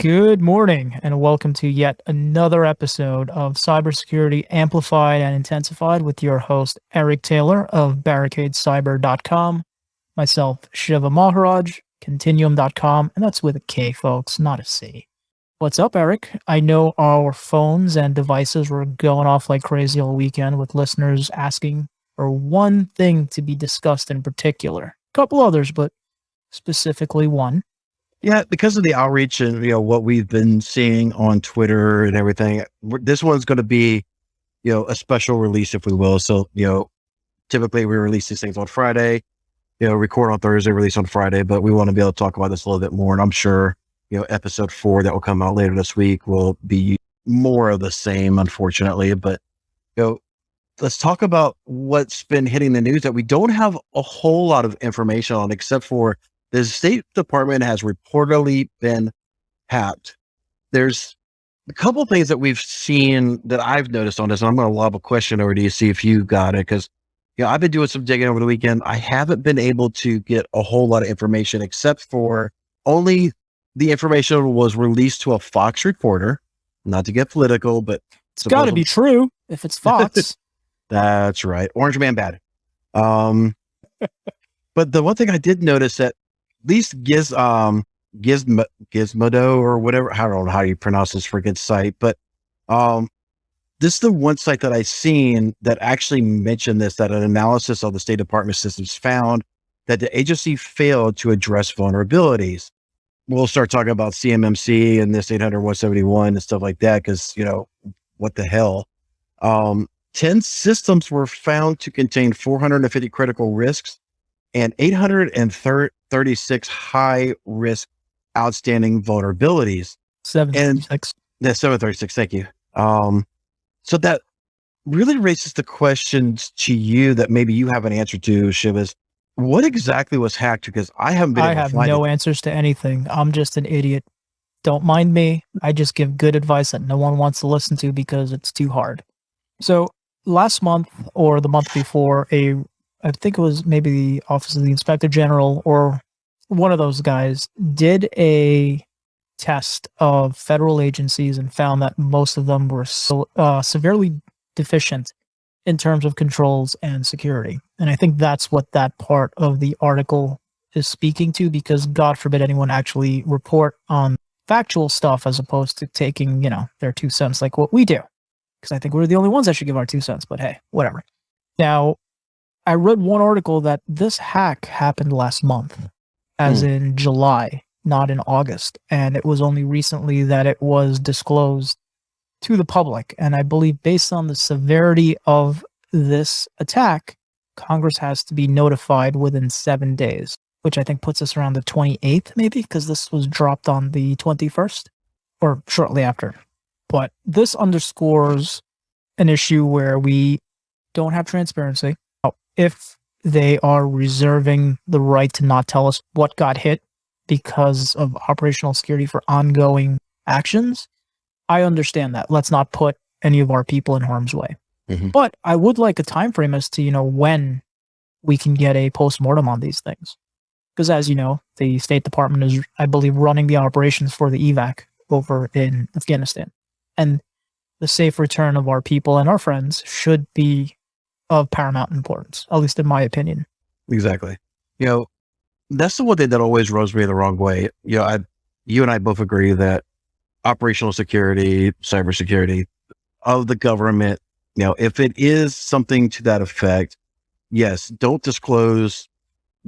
Good morning, and welcome to yet another episode of Cybersecurity Amplified and Intensified with your host, Eric Taylor of barricadecyber.com, myself, Shiva Maharaj, Continuum.com, and that's with a K, folks, not a C. What's up, Eric? I know our phones and devices were going off like crazy all weekend with listeners asking for one thing to be discussed in particular. A couple others, but specifically one. Yeah, because of the outreach and what we've been seeing on Twitter and everything, this one's going to be a special release, if we will. So typically we release these things on Friday, record on Thursday, release on Friday, but we want to be able to talk about this a little bit more. And I'm sure episode 4 that will come out later this week will be more of the same, unfortunately. But let's talk about what's been hitting the news that we don't have a whole lot of information on, except for the State Department has reportedly been hacked. There's a couple of things that we've seen that I've noticed on this, and I'm going to lob a question over to you, see if you got it, because I've been doing some digging over the weekend. I haven't been able to get a whole lot of information, except for only the information was released to a Fox reporter. Not to get political, but it's got to be true if it's Fox. That's right. Orange Man bad. But the one thing I did notice that at least Gizmodo or whatever, I don't know how you pronounce this freaking site, but this is the one site that I seen that actually mentioned this, that an analysis of the State Department systems found that the agency failed to address vulnerabilities. We'll start talking about CMMC and this 800.171 and stuff like that, because, what the hell? 10 systems were found to contain 450 critical risks and 836 high risk outstanding vulnerabilities. 736. Yeah, 736. Thank you. So that really raises the questions to you that maybe you have an answer to, Shivas. What exactly was hacked? Because I haven't been able to find no answers to anything. I'm just an idiot. Don't mind me. I just give good advice that no one wants to listen to because it's too hard. So last month or the month before, I think it was maybe the Office of the Inspector General or one of those guys did a test of federal agencies and found that most of them were severely deficient in terms of controls and security. And I think that's what that part of the article is speaking to, because God forbid anyone actually report on factual stuff as opposed to taking, their 2 cents like what we do. Because I think we're the only ones that should give our 2 cents, but hey, whatever. Now, I read one article that this hack happened last month, as in July, not in August. And it was only recently that it was disclosed to the public. And I believe based on the severity of this attack, Congress has to be notified within 7 days, which I think puts us around the 28th, maybe, because this was dropped on the 21st or shortly after. But this underscores an issue where we don't have transparency. If they are reserving the right to not tell us what got hit because of operational security for ongoing actions, I understand that. Let's not put any of our people in harm's way. Mm-hmm. But I would like a time frame as to, when we can get a postmortem on these things. Because as you know, the State Department is, I believe, running the operations for the evac over in Afghanistan. And the safe return of our people and our friends should be of paramount importance, at least in my opinion. Exactly. That's the one thing that always rubs me the wrong way. You and I both agree that operational security, cybersecurity of the government, if it is something to that effect, yes, don't disclose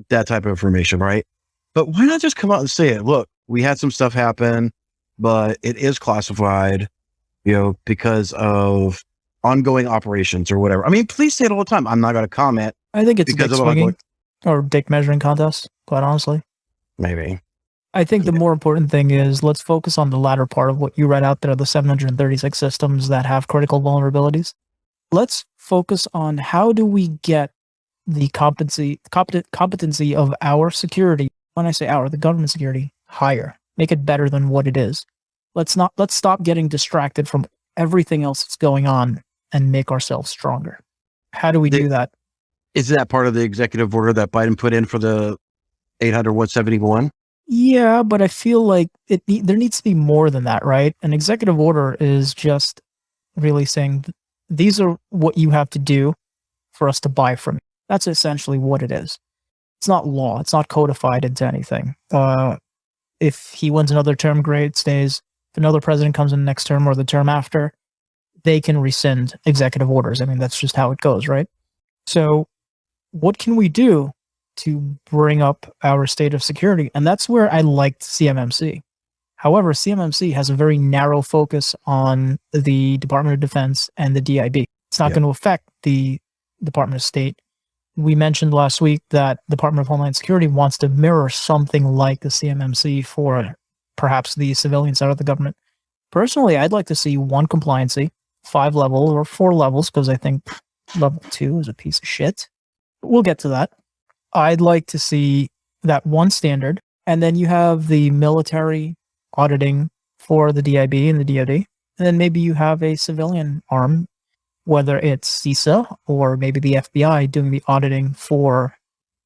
that type of information, right? But why not just come out and say it? Look, we had some stuff happen, but it is classified, because of ongoing operations or whatever. I mean, please say it all the time. I'm not going to comment. I think it's dick swinging or dick measuring contest, quite honestly. Maybe. I think the more important thing is let's focus on the latter part of what you read out there, the 736 systems that have critical vulnerabilities. Let's focus on how do we get the competency of our security, when I say our, the government security, higher. Make it better than what it is. Let's stop getting distracted from everything else that's going on and make ourselves stronger. How do we do that? Is that part of the executive order that Biden put in for the 800.171? Yeah, but I feel like there needs to be more than that, right? An executive order is just really saying these are what you have to do for us to buy from you. That's essentially what it is. It's not law. It's not codified into anything. If he wins another term, great, stays. If another president comes in the next term or the term after, they can rescind executive orders. I mean, that's just how it goes, right? So, what can we do to bring up our state of security? And that's where I liked CMMC. However, CMMC has a very narrow focus on the Department of Defense and the DIB. It's not going to affect the Department of State. We mentioned last week that Department of Homeland Security wants to mirror something like the CMMC for perhaps the civilian side of the government. Personally, I'd like to see one compliancy, 5 levels or 4 levels, because I think level 2 is a piece of shit. We'll get to that. I'd like to see that one standard, and then you have the military auditing for the DIB and the DoD, and then maybe you have a civilian arm, whether it's CISA or maybe the FBI doing the auditing for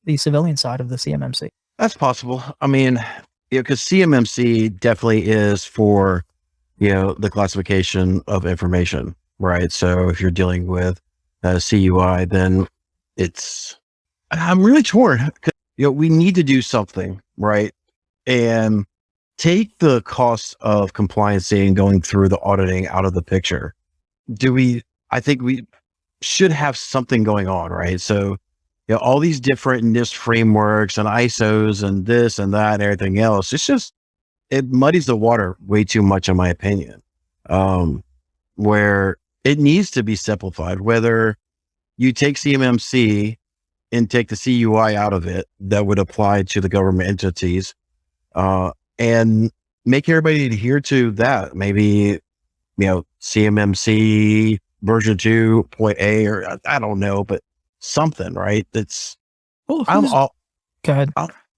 the civilian side of the CMMC. That's possible. I mean, because CMMC definitely is for, the classification of information, right? So if you're dealing with CUI, then I'm really torn. We need to do something, right? And take the cost of compliancy and going through the auditing out of the picture. I think we should have something going on, right? So, all these different NIST frameworks and ISOs and this and that and everything else, it muddies the water way too much, in my opinion, where it needs to be simplified, whether you take CMMC and take the CUI out of it that would apply to the government entities, and make everybody adhere to that. Maybe, CMMC version 2.A, or I don't know, but something, right? Go ahead.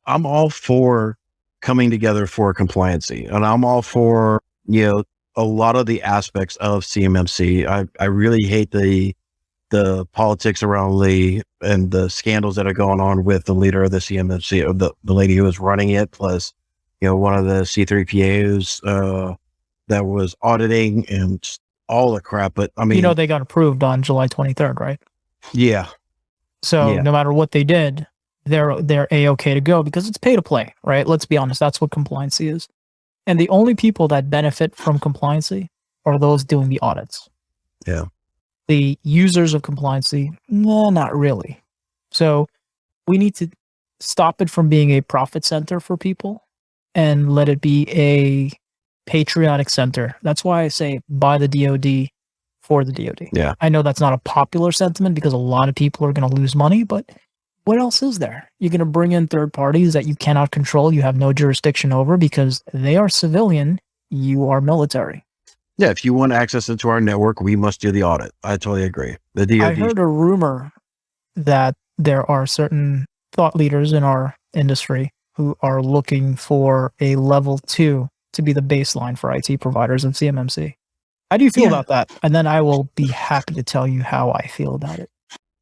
I'm all for coming together for compliancy, and I'm all for, a lot of the aspects of CMMC. I really hate the politics around Lee and the scandals that are going on with the leader of the CMMC, or the lady who was running it, plus, one of the C3PAs that was auditing and just all the crap. But I mean, they got approved on July 23rd, right? Yeah. So no matter what they did, they're A-okay to go because it's pay to play, right? Let's be honest. That's what compliancy is. And the only people that benefit from compliancy are those doing the audits. Yeah. The users of compliancy, no, not really. So we need to stop it from being a profit center for people and let it be a patriotic center. That's why I say buy the DoD for the DoD. Yeah. I know that's not a popular sentiment because a lot of people are going to lose money, but what else is there? You're going to bring in third parties that you cannot control, you have no jurisdiction over because they are civilian, you are military. Yeah, if you want access into our network, we must do the audit. I totally agree. The DoD. I heard a rumor that there are certain thought leaders in our industry who are looking for a level 2 to be the baseline for IT providers of CMMC. How do you feel about that? And then I will be happy to tell you how I feel about it.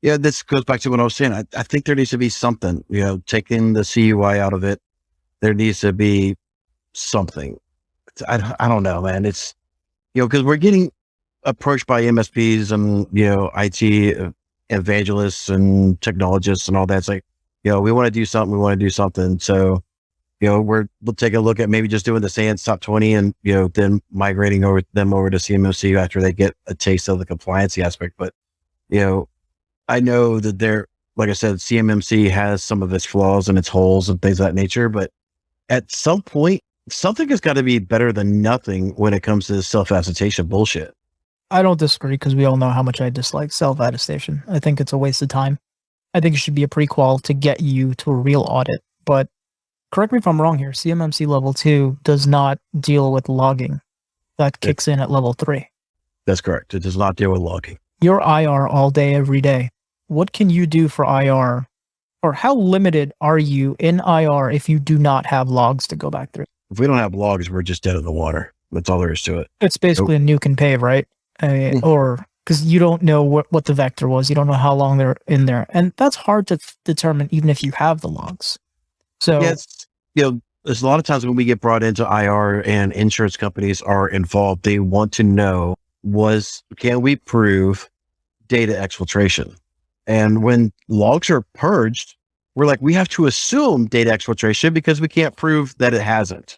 Yeah, this goes back to what I was saying. I think there needs to be something, taking the CUI out of it. There needs to be something. I don't know, man. It's, because we're getting approached by MSPs and, IT evangelists and technologists and all that. It's like, we want to do something. So, we'll take a look at maybe just doing the SANS top 20 and, then migrating them over to CMMC after they get a taste of the compliancy aspect. But, I know that like I said, CMMC has some of its flaws and its holes and things of that nature, but at some point, something has got to be better than nothing when it comes to self-attestation bullshit. I don't disagree because we all know how much I dislike self-attestation. I think it's a waste of time. I think it should be a prequel to get you to a real audit. But correct me if I'm wrong here, CMMC level 2 does not deal with logging. That kicks in at level 3. That's correct. It does not deal with logging. You're IR all day, every day. What can you do for IR? Or how limited are you in IR if you do not have logs to go back through? If we don't have logs, we're just dead in the water. That's all there is to it. It's basically a nuke and pave, right? Or because you don't know what the vector was. You don't know how long they're in there. And that's hard to determine even if you have the logs. So yes, there's a lot of times when we get brought into IR and insurance companies are involved, they want to know can we prove data exfiltration? And when logs are purged, we're like, we have to assume data exfiltration because we can't prove that it hasn't.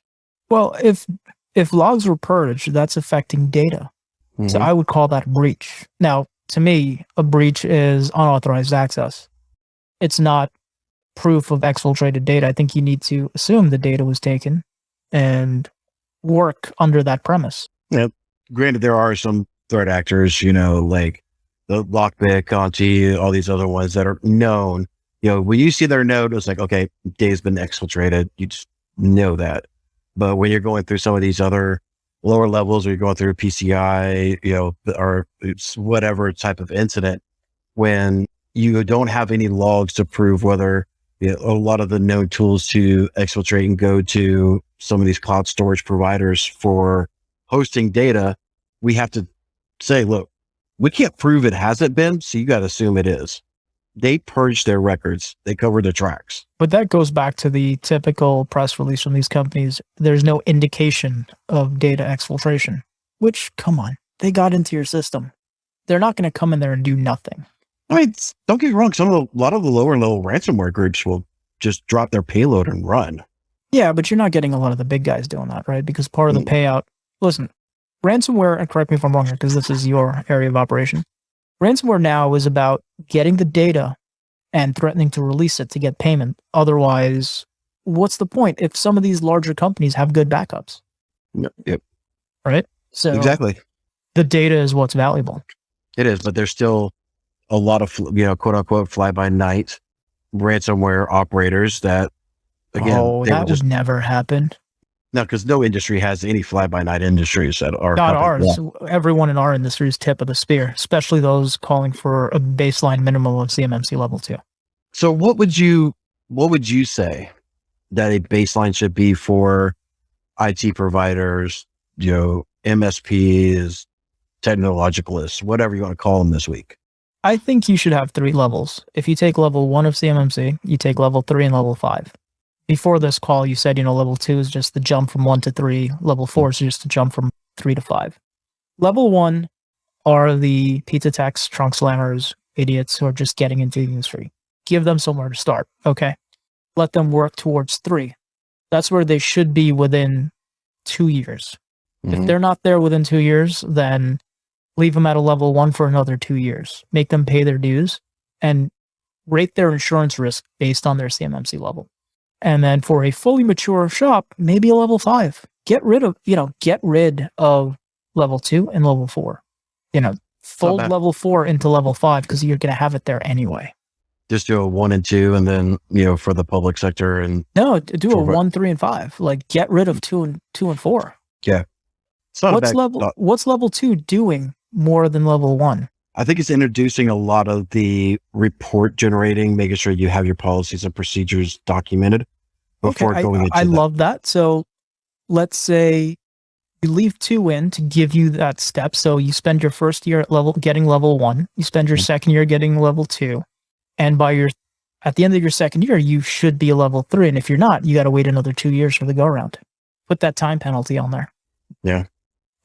Well, if logs were purged, that's affecting data. So I would call that a breach. Now, to me, a breach is unauthorized access. It's not proof of exfiltrated data. I think you need to assume the data was taken and work under that premise. Yeah. Granted, there are some threat actors, like the Lockbit, Conti, all these other ones that are known. When you see their node, it's like, okay, data's been exfiltrated. You just know that. But when you're going through some of these other lower levels, or you're going through a PCI, or whatever type of incident, when you don't have any logs to prove whether a lot of the known tools to exfiltrate and go to some of these cloud storage providers for hosting data, we have to say, look, we can't prove it hasn't been, so you got to assume it is. They purged their records. They covered their tracks. But that goes back to the typical press release from these companies. There's no indication of data exfiltration, which, come on, they got into your system. They're not going to come in there and do nothing. I mean, don't get me wrong. A lot of the lower level ransomware groups will just drop their payload and run. Yeah, but you're not getting a lot of the big guys doing that, right? Because part of the payout, listen, ransomware, and correct me if I'm wrong here, because this is your area of operation. Ransomware now is about getting the data and threatening to release it to get payment. Otherwise, what's the point if some of these larger companies have good backups? Yep. Right? So exactly. The data is what's valuable. It is, but there's still a lot of, quote unquote, fly by night ransomware operators that, again, that would never happen. No, because no industry has any fly-by-night industries that are not ours. Yeah. Everyone in our industry is tip of the spear, especially those calling for a baseline minimum of CMMC level 2. So what would you say that a baseline should be for IT providers, MSPs, technologicalists, whatever you want to call them this week? I think you should have 3 levels. If you take level 1 of CMMC, you take level 3 and level 5. Before this call, you said, level 2 is just the jump from 1 to 3. Level 4 is just the jump from 3 to 5. Level 1 are the pizza techs, trunk slammers, idiots who are just getting into the industry. Give them somewhere to start, okay? Let them work towards 3. That's where they should be within 2 years. If they're not there within 2 years, then leave them at a level 1 for another 2 years. Make them pay their dues and rate their insurance risk based on their CMMC level. And then for a fully mature shop, maybe a level 5. Get rid of level 2 and level 4. Fold level 4 into level 5 because you're going to have it there anyway. Just do a 1 and 2, and then for the public sector, and no, do a 1, 3, and 5. Like get rid of 2 and 4. Yeah, what's level 2 doing more than level 1? I think it's introducing a lot of the report generating, making sure you have your policies and procedures documented before going into I love that. So let's say you leave 2 in to give you that step. So you spend your first year at getting level 1. You spend your second year getting level 2. And at the end of your second year, you should be a level 3. And if you're not, you got to wait another 2 years for the go around. Put that time penalty on there. Yeah.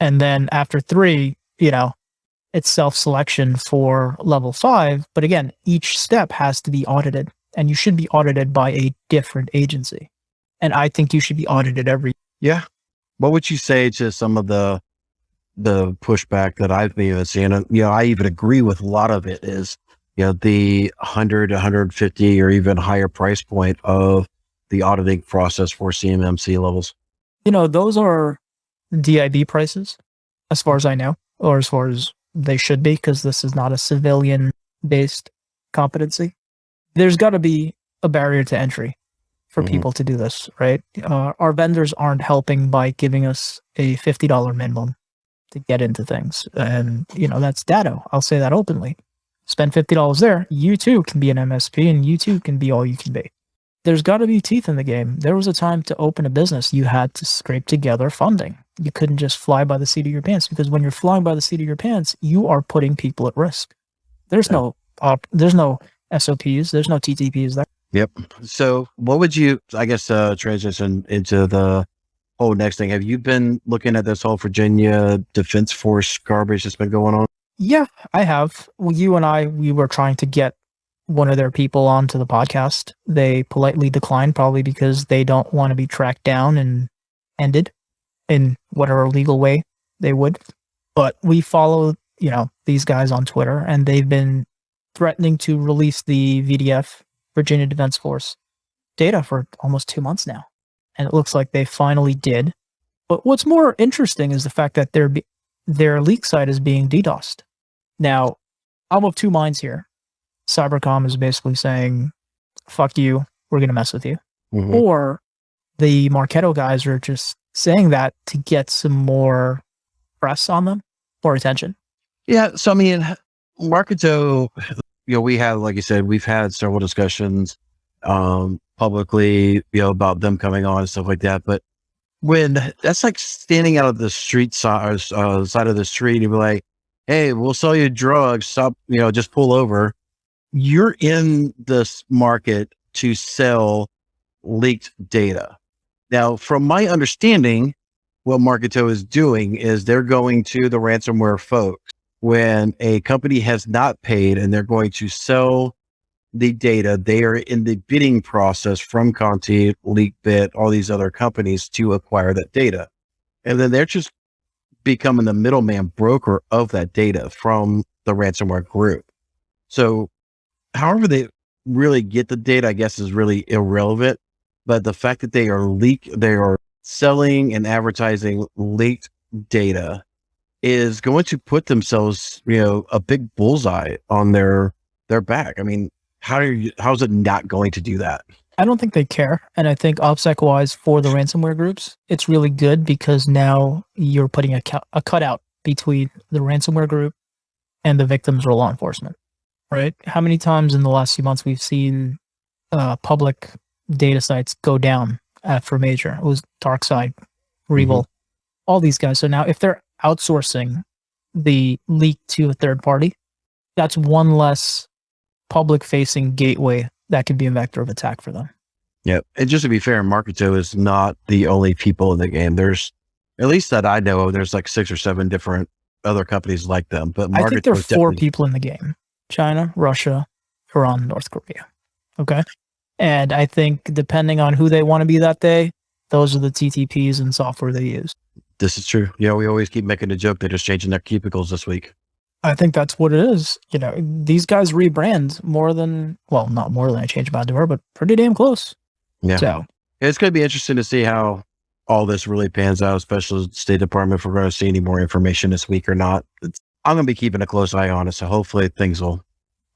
And then after 3, it's self-selection for level 5. But again, each step has to be audited, and you should be audited by a different agency. And I think you should be audited every year. Yeah. What would you say to some of the pushback that I've been seeing? I even agree with a lot of it is, the 100, 150 or even higher price point of the auditing process for CMMC levels. Those are DIB prices, as far as I know, or as far as they should be, because this is not a civilian-based competency. There's got to be a barrier to entry for people to do this, right? Our vendors aren't helping by giving us a $50 minimum to get into things. And, that's Datto. I'll say that openly. Spend $50 there. You too can be an MSP, and you too can be all you can be. There's got to be teeth in the game. There was a time to open a business, you had to scrape together funding. You couldn't just fly by the seat of your pants, because when you're flying by the seat of your pants, you are putting people at risk. There's no SOPs, there's no TTPs there. Yep. So what would you, I guess, transition into the whole next thing? Have you been looking at this whole Virginia Defense Force garbage that's been going on? Yeah, I have. Well, you and I, we were trying to get one of their people onto the podcast. They politely declined, probably because they don't want to be tracked down and ended in whatever legal way they would. But we follow, these guys on Twitter, and they've been threatening to release the VDF, Virginia Defense Force, data for almost 2 months now. And it looks like they finally did. But what's more interesting is the fact that their leak site is being DDoSed. Now, I'm of two minds here. Cybercom is basically saying, fuck you, we're going to mess with you. Mhm. Or the Marketo guys are just saying that to get some more press on them, more attention. Yeah. So, I mean, Marketo, we have, like you said, we've had several discussions publicly, about them coming on and stuff like that. But when that's like standing out of the street side of the street, and be like, hey, we'll sell you drugs. Stop, just pull over. You're in this market to sell leaked data. Now, from my understanding, what Marketo is doing is they're going to the ransomware folks when a company has not paid and they're going to sell the data. They are in the bidding process from Conti, LeakBit, all these other companies to acquire that data. And then they're just becoming the middleman broker of that data from the ransomware group. So however they really get the data, I guess, is really irrelevant. But the fact that they are selling and advertising leaked data is going to put themselves, a big bullseye on their back. I mean, how's it not going to do that? I don't think they care. And I think OPSEC-wise for the ransomware groups, it's really good because now you're putting a cutout between the ransomware group and the victims or law enforcement, right? How many times in the last few months we've seen public data sites go down after major? It was DarkSide, Revel, all these guys. So now if they're outsourcing the leak to a third party, that's one less public-facing gateway that could be a vector of attack for them. Yeah, and just to be fair, Marketo is not the only people in the game. There's, at least that I know of, there's like 6 or 7 different other companies like them. But I think there are 4 people in the game: China, Russia, Iran, North Korea. Okay, and I think depending on who they want to be that day, those are the TTPs and software they use. This is true. Yeah, we always keep making a joke. They're just changing their cubicles this week. I think that's what it is. These guys rebrand not more than I changed my door, but pretty damn close. Yeah. So it's going to be interesting to see how all this really pans out, especially the State Department, if we're going to see any more information this week or not. I'm going to be keeping a close eye on it. So hopefully things will.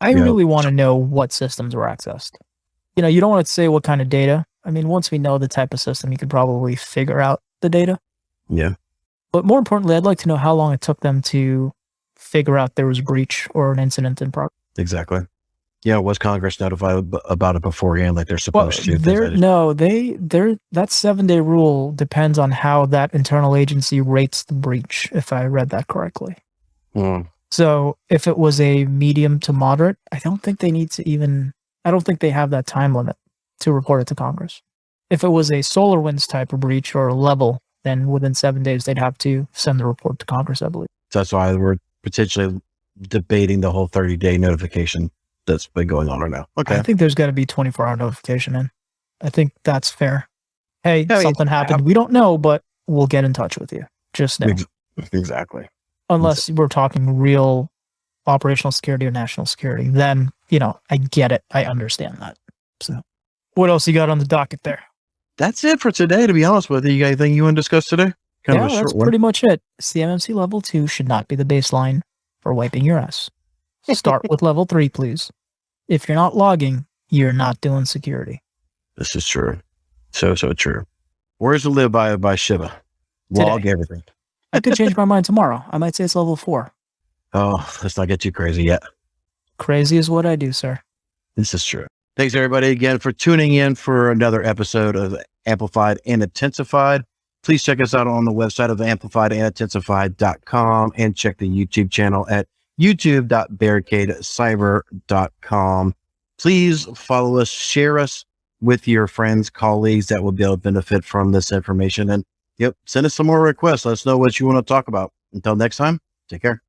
I really want to know what systems were accessed. You don't want to say what kind of data. I mean, once we know the type of system, you could probably figure out the data. Yeah. But more importantly, I'd like to know how long it took them to figure out there was a breach or an incident in progress. Exactly. Yeah, was Congress notified about it beforehand, like they're supposed to? That 7-day rule depends on how that internal agency rates the breach, if I read that correctly. So if it was a medium to moderate, I don't think they have that time limit to report it to Congress. If it was a SolarWinds type of breach or a level, then within 7 days, they'd have to send the report to Congress, I believe. So that's why we're potentially debating the whole 30-day notification that's been going on right now. Okay. I think there's got to be 24-hour notification in. I think that's fair. Hey, something happened. We don't know, but we'll get in touch with you. Just now. Exactly. Unless we're talking real operational security or national security, then, I get it. I understand that. So what else you got on the docket there? That's it for today, to be honest with you. You got anything you want to discuss today? That's pretty much it. CMMC level 2 should not be the baseline for wiping your ass. Start with level 3, please. If you're not logging, you're not doing security. This is true. So true. Where's the live by Shiva? Log Today. Everything. I could change my mind tomorrow. I might say it's level 4. Oh, let's not get too crazy yet. Crazy is what I do, sir. This is true. Thanks, everybody, again, for tuning in for another episode of Amplified and Intensified. Please check us out on the website of amplifiedandintensified.com and check the YouTube channel at youtube.barricadecyber.com. please follow us, share us with your friends, colleagues that will be able to benefit from this information. And send us some more requests. Let us know what you want to talk about. Until next time, take care.